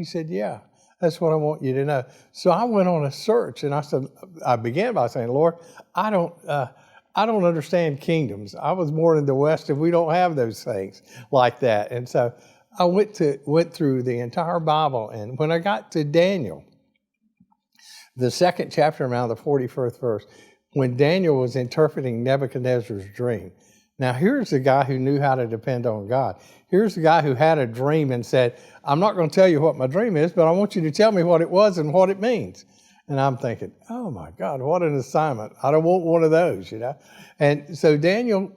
He said, yeah, that's what I want you to know. So I went on a search, and I began by saying, Lord, I don't understand kingdoms. I was born in the West, and we don't have those things like that. And so I went through the entire Bible, and when I got to Daniel, the second chapter, around the 41st verse, when Daniel was interpreting Nebuchadnezzar's dream. Now, here's a guy who knew how to depend on God. Here's a guy who had a dream and said, I'm not going to tell you what my dream is, but I want you to tell me what it was and what it means. And I'm thinking, oh my God, what an assignment. I don't want one of those, And so Daniel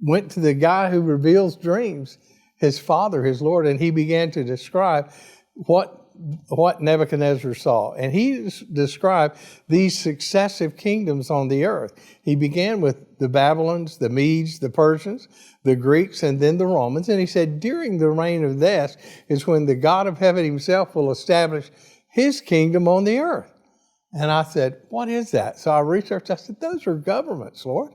went to the guy who reveals dreams, his father, his Lord, and he began to describe what Nebuchadnezzar saw. And he described these successive kingdoms on the earth. He began with the Babylons, the Medes, the Persians, the Greeks, and then the Romans. And he said, during the reign of this is when the God of heaven himself will establish his kingdom on the earth. And I said, what is that? So I researched. I said, those are governments, Lord.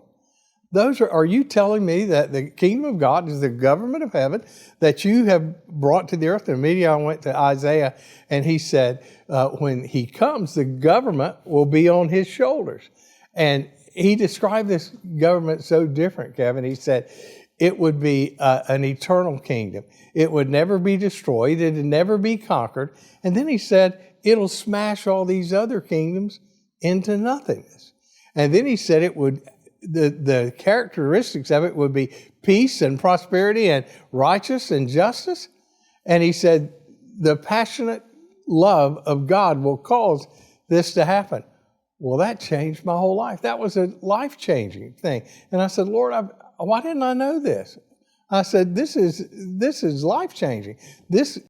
Are you telling me that the kingdom of God is the government of heaven that you have brought to the earth? And immediately I went to Isaiah, and he said, when he comes, the government will be on his shoulders. And he described this government so different, Kevin. He said it would be an eternal kingdom. It would never be destroyed. It would never be conquered. And then he said, it'll smash all these other kingdoms into nothingness. And then he said it would... The characteristics of it would be peace and prosperity and righteousness and justice. And he said, the passionate love of God will cause this to happen. Well, that changed my whole life. That was a life-changing thing. And I said, Lord, why didn't I know this? I said, this is life-changing. This